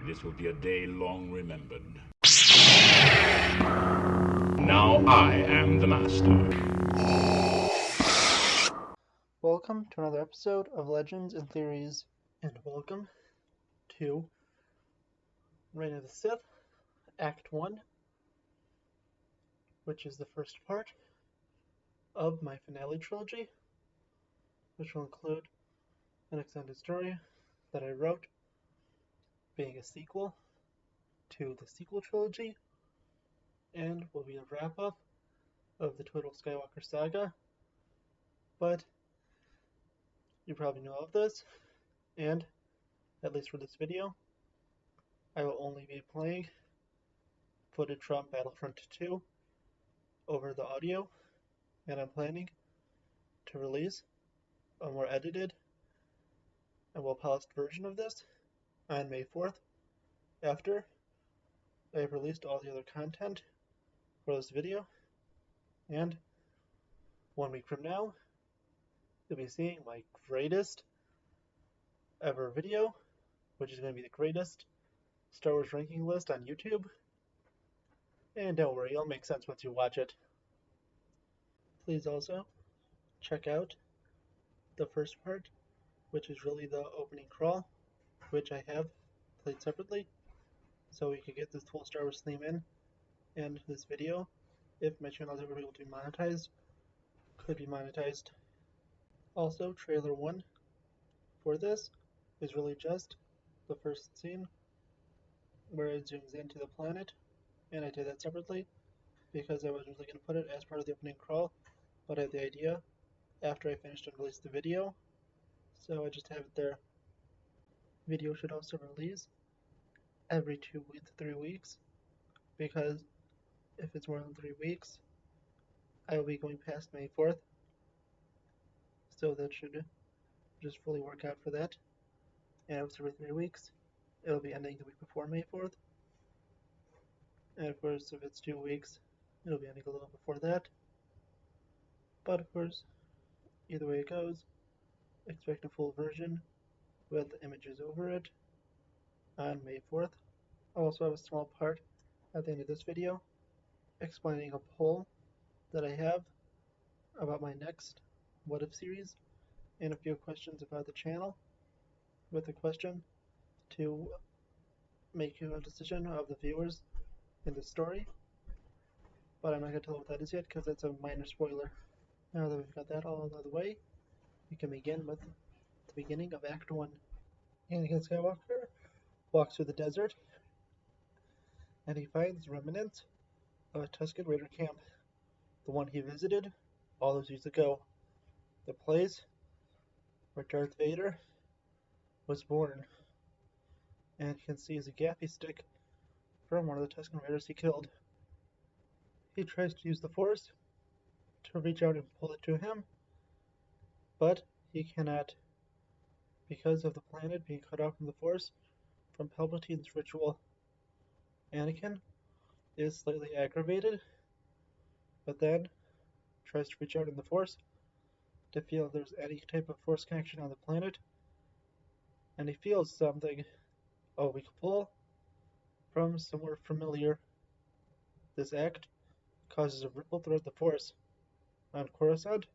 This will be a day long remembered. Now I am the master. Welcome to another episode of Legends and Theories, and welcome to Reign of the Sith, Act 1, which is the first part of my finale trilogy, which will include an extended story that I wrote, being a sequel to the sequel trilogy, and will be a wrap-up of the total Skywalker saga. But you probably know of this, and at least for this video, I will only be playing footage from Battlefront 2 over the audio, and I'm planning to release a more edited and well-polished version of this on May 4th, after I have released all the other content for this video. And 1 week from now, you'll be seeing my greatest ever video, which is going to be the greatest Star Wars ranking list on YouTube. And don't worry, it'll make sense once you watch it. Please also check out the first part, which is really the opening crawl, which I have played separately, so we could get this full Star Wars theme in. And this video, if my channel is ever able to be monetized, could be monetized. Also, trailer 1 for this is really just the first scene where it zooms into the planet, and I did that separately because I was really going to put it as part of the opening crawl, but I had the idea after I finished and released the video, so I just have it there. Video should also release every 2 to 3 weeks, because if it's more than 3 weeks, I will be going past May 4th, so that should just fully work out for that. And if it's every 3 weeks, it'll be ending the week before May 4th. And of course, if it's 2 weeks, it'll be ending a little before that. But of course, either way it goes, expect a full version with images over it on May 4th. I'll also have a small part at the end of this video explaining a poll that I have about my next What If series and a few questions about the channel, with a question to make a decision of the viewers in the story. But I'm not going to tell what that is yet because it's a minor spoiler. Now that we've got that all out of the way, we can begin with the beginning of Act 1. Anakin Skywalker walks through the desert, and he finds remnants of a Tusken Raider camp, the one he visited all those years ago, the place where Darth Vader was born. Anakin sees a gaffy stick from one of the Tusken Raiders he killed. He tries to use the Force to reach out and pull it to him, but he cannot, because of the planet being cut off from the Force from Palpatine's ritual. Anakin is slightly aggravated, but then tries to reach out in the Force to feel if there's any type of Force connection on the planet, and he feels something, a weak pull, from somewhere familiar. This act causes a ripple throughout the Force. On Coruscant,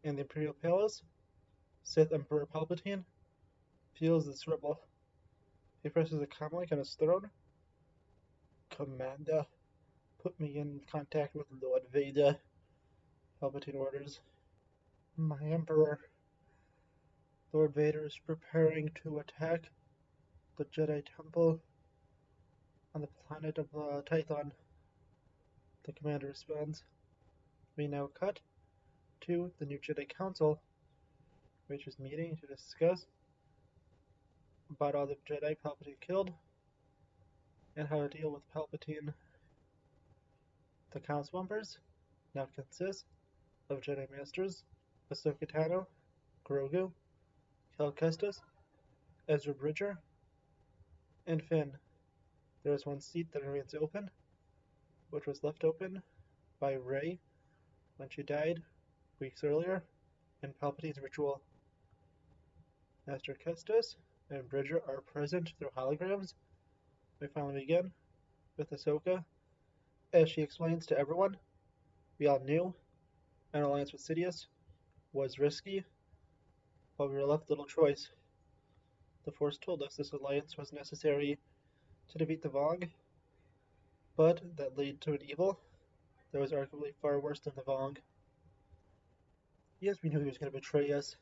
in the Imperial Palace, Sith Emperor Palpatine feels this ripple. He presses a comlink on his throne. "Commander, put me in contact with Lord Vader," Palpatine orders. "My Emperor, Lord Vader is preparing to attack the Jedi Temple on the planet of Tython," the commander responds. We now cut to the new Jedi Council, which is meeting to discuss about all the Jedi Palpatine killed and how to deal with Palpatine. The council members now consist of Jedi Masters Ahsoka Tano, Grogu, Cal Kestis, Ezra Bridger, and Finn. There is one seat that remains open, which was left open by Rey when she died weeks earlier in Palpatine's ritual. Master Kestis and Bridger are present through holograms We finally begin with Ahsoka, as she explains to everyone we all knew an alliance with Sidious was risky, but we were left little choice. The Force told us this alliance was necessary to defeat the Vong, but that led to an evil that was arguably far worse than the Vong. Yes, we knew he was going to betray us,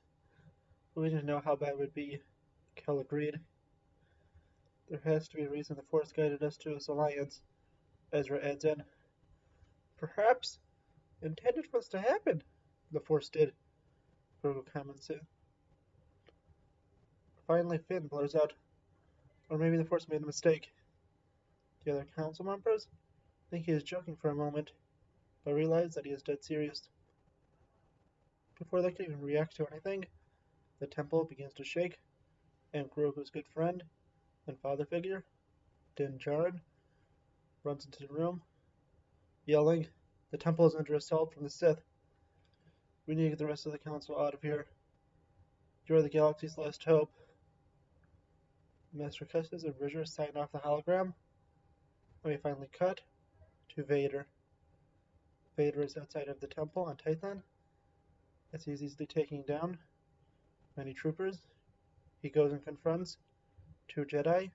but we didn't know how bad it would be. Kel agreed. There has to be a reason the Force guided us to this alliance, Ezra adds in. Perhaps intended for this to happen, the Force did, Grogu comments in. Finally, Finn blurs out, or maybe the Force made a mistake. The other council members think he is joking for a moment, but realize that he is dead serious. Before they can even react to anything, the temple begins to shake, and Grogu's good friend and father figure, Din Djarin, runs into the room, yelling, "The temple is under assault from the Sith. We need to get the rest of the council out of here. You are the galaxy's last hope." Master Kestis and Bridger sign off the hologram, and we finally cut to Vader. Vader is outside of the temple on Tython, as he's easily taking down many troopers. He goes and confronts two Jedi,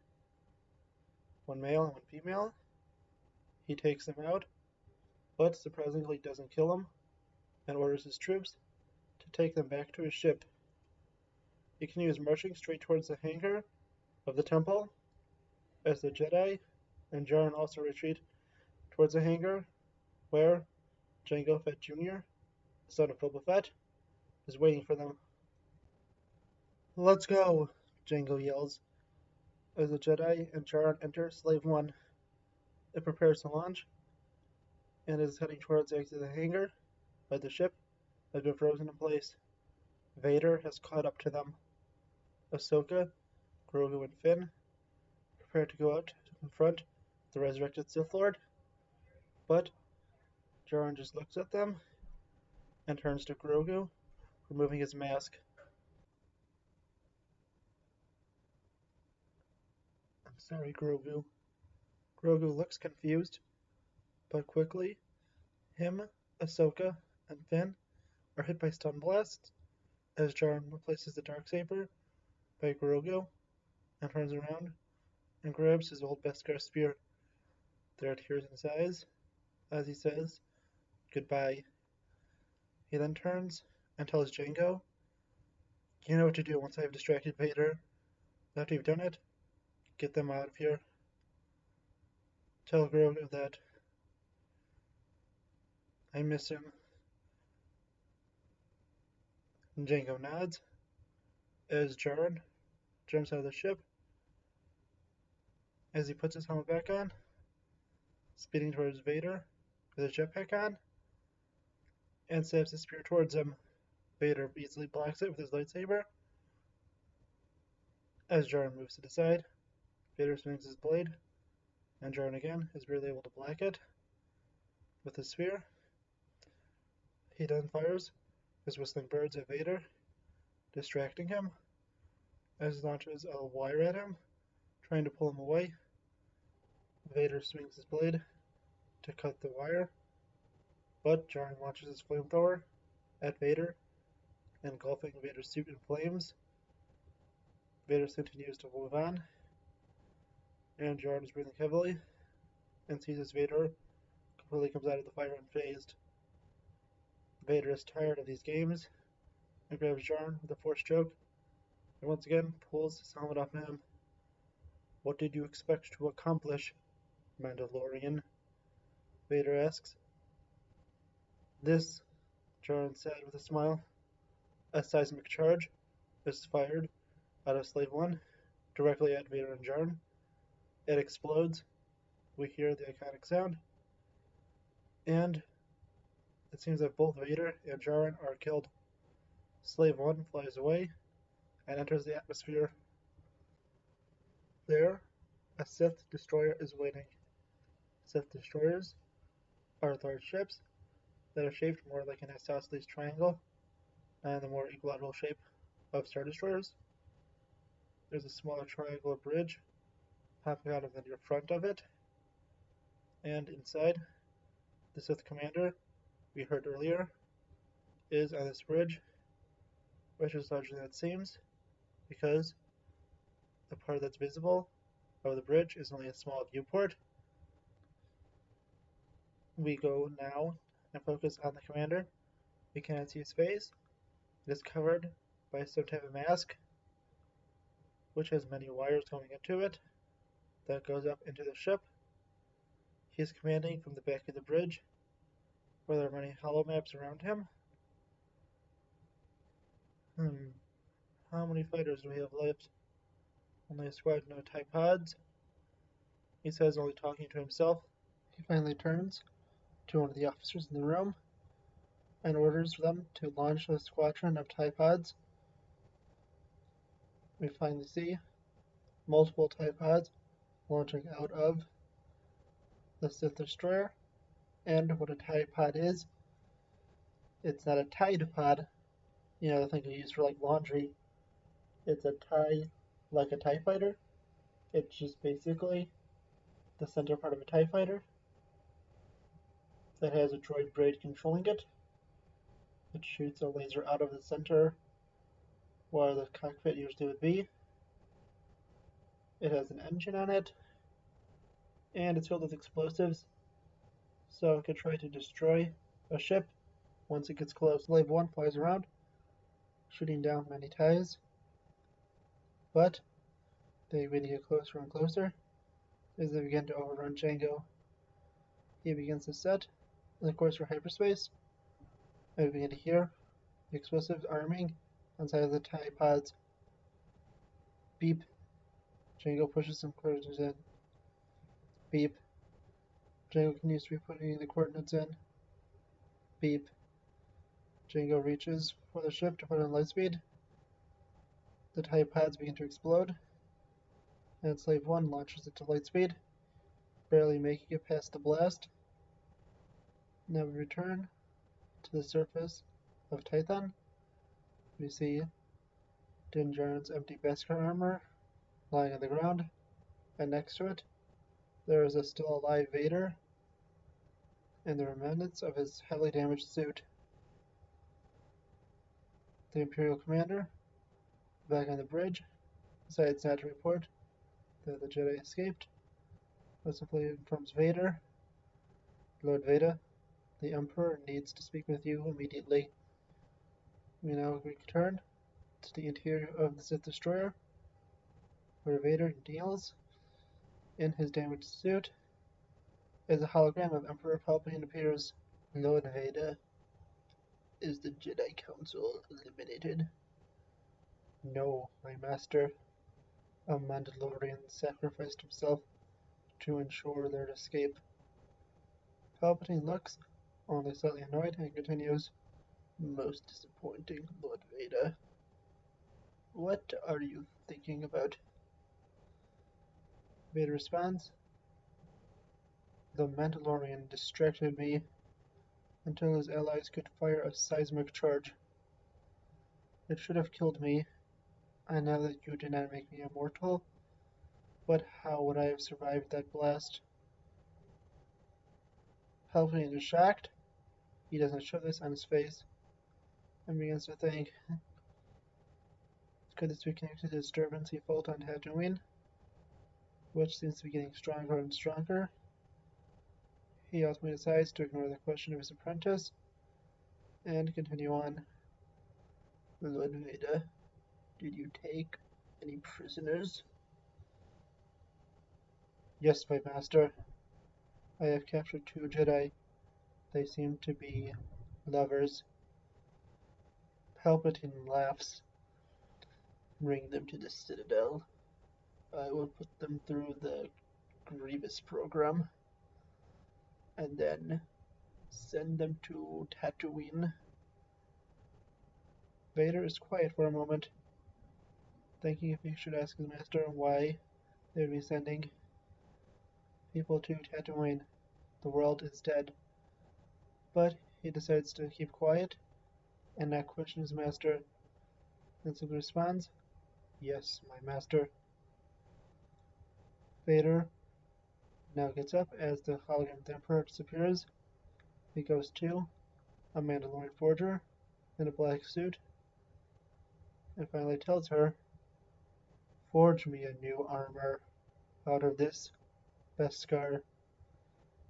one male and one female. He takes them out, but surprisingly doesn't kill them, and orders his troops to take them back to his ship. He continues marching straight towards the hangar of the temple, as the Jedi and Djarin also retreat towards the hangar, where Jango Fett Jr., the son of Boba Fett, is waiting for them. "Let's go," Jango yells, as the Jedi and Djarin enter Slave One. It prepares to launch, and is heading towards the exit of the hangar, but the ship has been frozen in place. Vader has caught up to them. Ahsoka, Grogu, and Finn prepare to go out to confront the resurrected Sith Lord, but Djarin just looks at them and turns to Grogu, removing his mask. "I'm sorry, Grogu." Grogu looks confused, but quickly, him, Ahsoka, and Finn are hit by stun blasts as Djarin replaces the Darksaber by Grogu and turns around and grabs his old Beskar spear. There are tears in his eyes as he says goodbye. He then turns and tells Jango, "You know what to do once I have distracted Vader. After you've done it, get them out of here. Tell Grogu that I miss him." And Jango nods as Djarin jumps out of the ship. As he puts his helmet back on, speeding towards Vader with his jetpack on, and stabs his spear towards him. Vader easily blocks it with his lightsaber. As Djarin moves to the side, Vader swings his blade, and Djarin again is barely able to block it with his spear. He then fires his whistling birds at Vader, distracting him, as he launches a wire at him, trying to pull him away. Vader swings his blade to cut the wire, but Djarin launches his flamethrower at Vader, engulfing Vader's suit in flames. Vader continues to move on, and Djarin is breathing heavily and sees as Vader completely comes out of the fire unfazed. Vader is tired of these games and grabs Djarin with a force choke and once again pulls his helmet off him. "What did you expect to accomplish, Mandalorian?" Vader asks. "This," Djarin said with a smile. A seismic charge is fired out of Slave One directly at Vader and Djarin. It explodes. We hear the iconic sound, and it seems that both Vader and Djarin are killed. Slave One flies away and enters the atmosphere. There, a Sith destroyer is waiting. Sith destroyers are large ships that are shaped more like an isosceles triangle and the more equilateral shape of Star Destroyers. There's a smaller triangular bridge popping out of the near front of it. And inside, the Sith commander we heard earlier is on this bridge, which is larger than it seems, because the part that's visible of the bridge is only a small viewport. We go now and focus on the commander. We cannot see his face. It is covered by some type of mask, which has many wires going into it that goes up into the ship. He is commanding from the back of the bridge, where there are many hollow maps around him. How many fighters do we have left? Only a squadron of TIE pods. He says, only talking to himself. He finally turns to one of the officers in the room and orders them to launch a squadron of TIE pods. We finally see multiple TIE pods launching out of the Sith Destroyer. And what a TIE pod is, it's not a Tide pod, the thing you use for like laundry. It's a TIE like a TIE fighter. It's just basically the center part of a TIE fighter that has a droid braid controlling it. It shoots a laser out of the center where the cockpit usually would be. It has an engine on it, and it's filled with explosives, so it could try to destroy a ship once it gets close. Slave 1 flies around, shooting down many TIEs, but they begin to get closer and closer as they begin to overrun Jango. He begins to set the course for hyperspace, and we begin to hear the explosives arming inside of the TIE pods. Beep. Jango pushes some coordinates in. Beep. Jango continues to be putting the coordinates in. Beep. Jango reaches for the ship to put on lightspeed. The TIE pods begin to explode, and Slave 1 launches it to lightspeed, barely making it past the blast. Now we return to the surface of Tython. We see Din Djarin's empty Beskar armor lying on the ground, and next to it there is a still alive Vader and the remnants of his heavily damaged suit. The Imperial commander, back on the bridge, decides not to report that the Jedi escaped, but simply informs Vader, Lord Vader, the Emperor needs to speak with you immediately. We now return to the interior of the Sith Destroyer, where Vader kneels in his damaged suit. As a hologram of Emperor Palpatine appears, Lord Vader, is the Jedi Council eliminated? No, my master. A Mandalorian sacrificed himself to ensure their escape. Palpatine looks only slightly annoyed and continues, most disappointing, Lord Vader. What are you thinking about? Vader responds, the Mandalorian distracted me until his allies could fire a seismic charge. It should have killed me. I know that you did not make me immortal, but how would I have survived that blast? Palpatine is shocked. He doesn't show this on his face, and begins to think, could this be connected to the disturbance he felt on Tatooine, which seems to be getting stronger and stronger? He ultimately decides to ignore the question of his apprentice and continue on. Lord Vader, did you take any prisoners? Yes, my master. I have captured 2 Jedi. They seem to be lovers. Palpatine laughs. Bring them to the Citadel. I will put them through the Grievous program, and then send them to Tatooine. Vader is quiet for a moment, thinking if he should ask his master why they would be sending people to Tatooine. The world is dead. But he decides to keep quiet and not question his master, and simply responds, yes, my master. Vader now gets up as the hologram of the Emperor disappears. He goes to a Mandalorian forger in a black suit and finally tells her, "Forge me a new armor out of this Beskar."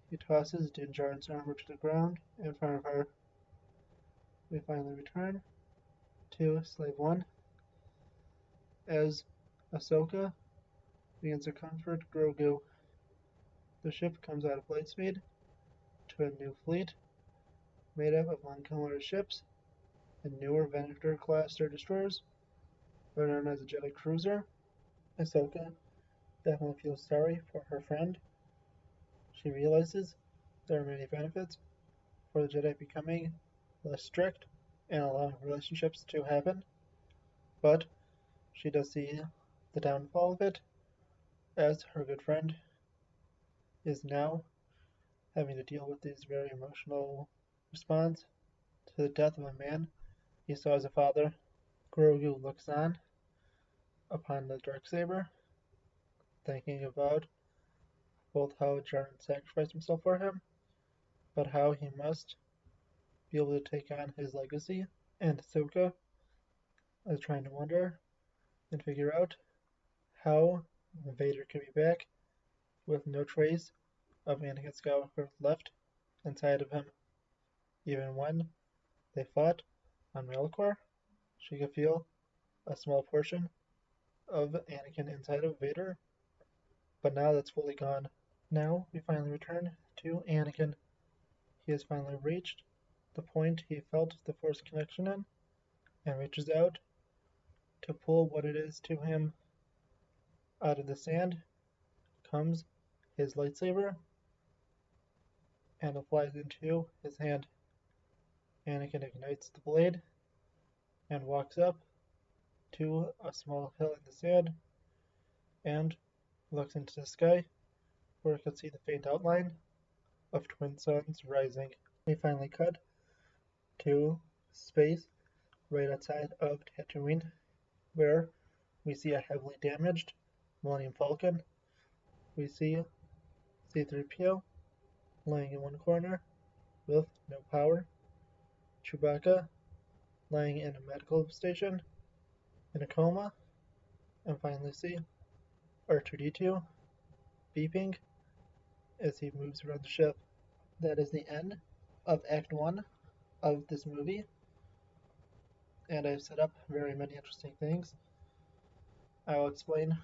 He tosses Din Djarin's armor to the ground in front of her. We finally return to Slave 1 as Ahsoka begins to comfort Grogu. The ship comes out of Lightspeed to a new fleet made up of Mon ships and newer Venator-class Star Destroyers, that are known as a Jedi Cruiser. Ahsoka definitely feels sorry for her friend. She realizes there are many benefits for the Jedi becoming less strict and allowing relationships to happen, but she does see the downfall of it, as her good friend is now having to deal with this very emotional response to the death of a man he saw as a father. Grogu looks on upon the Darksaber, thinking about both how Djarin sacrificed himself for him, but how he must be able to take on his legacy. And Ahsoka is trying to wonder and figure out how Vader could be back with no trace of Anakin Skywalker left inside of him. Even when they fought on Malachor, she could feel a small portion of Anakin inside of Vader, but now that's fully gone. Now we finally return to Anakin. He has finally reached the point he felt the Force connection in, and reaches out to pull what it is to him. Out of the sand comes his lightsaber, and it flies into his hand. Anakin ignites the blade and walks up to a small hill in the sand and looks into the sky, where he can see the faint outline of twin suns rising. We finally cut to space right outside of Tatooine, where we see a heavily damaged Millennium Falcon. We see C-3PO lying in one corner with no power, Chewbacca lying in a medical station in a coma, and finally see R2-D2 beeping as he moves around the ship. That is the end of Act 1 of this movie, and I've set up very many interesting things. I will explain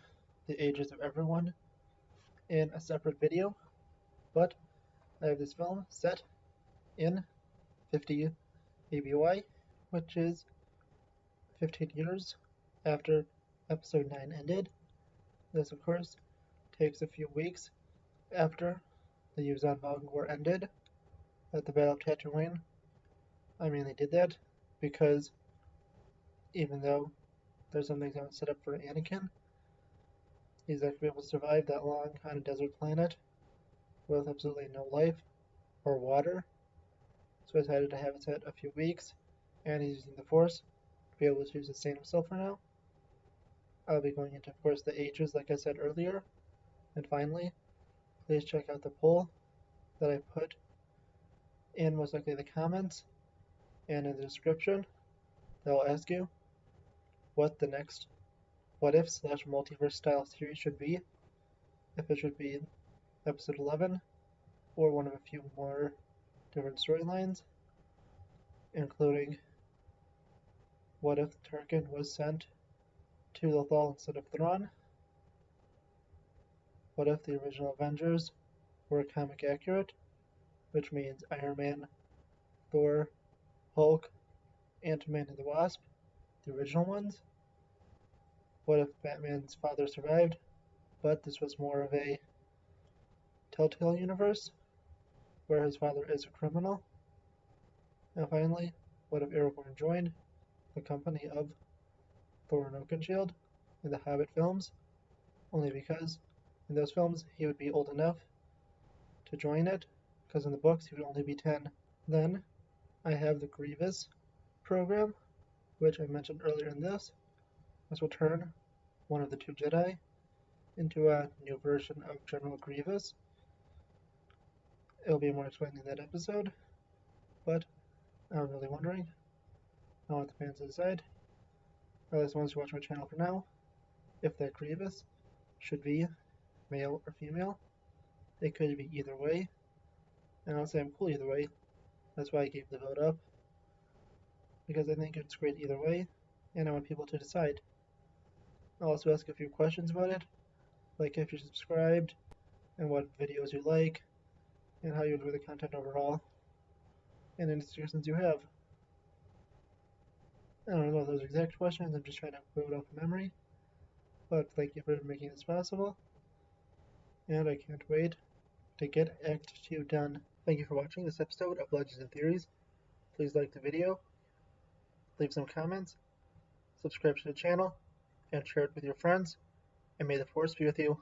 the ages of everyone in a separate video, but I have this film set in 50 ABY, which is 15 years after Episode 9 ended. This, of course, takes a few weeks after the Yuuzhan Vong War ended at the Battle of Tatooine. I mainly did that because even though there's some things I set up for Anakin, he's not going to be able to survive that long on a desert planet with absolutely no life or water. So I decided to have it set a few weeks, and he's using the Force to be able to sustain himself for now. I'll be going into, of course, the ages like I said earlier. And finally, please check out the poll that I put in most likely the comments and in the description. That will ask you what the next what if / multiverse style series should be. If it should be episode 11 or one of a few more different storylines, including what if Tarkin was sent to Lothal instead of Thrawn? What if the original Avengers were comic accurate, which means Iron Man, Thor, Hulk, Ant-Man and the Wasp, the original ones? What if Batman's father survived, but this was more of a Telltale universe, where his father is a criminal? And finally, what if Aragorn joined the company of Thorin Oakenshield in the Hobbit films, only because in those films he would be old enough to join it, because in the books he would only be 10. Then I have the Grievous program, which I mentioned earlier in this will turn one of the two Jedi into a new version of General Grievous. It'll be more explained in that episode, but I'm really wondering. I want the fans to decide, or at least ones who watch my channel for now, if that Grievous should be male or female. It could be either way, and I'll say I'm cool either way. That's why I gave the vote up, because I think it's great either way, and I want people to decide. I'll also ask a few questions about it, like if you're subscribed, and what videos you like, and how you enjoy the content overall, and any suggestions you have. I don't know those exact questions, I'm just trying to quote off memory, but thank you for making this possible, and I can't wait to get Act 2 done. Thank you for watching this episode of Legends and Theories. Please like the video, leave some comments, subscribe to the channel, and share it with your friends, and may the Force be with you.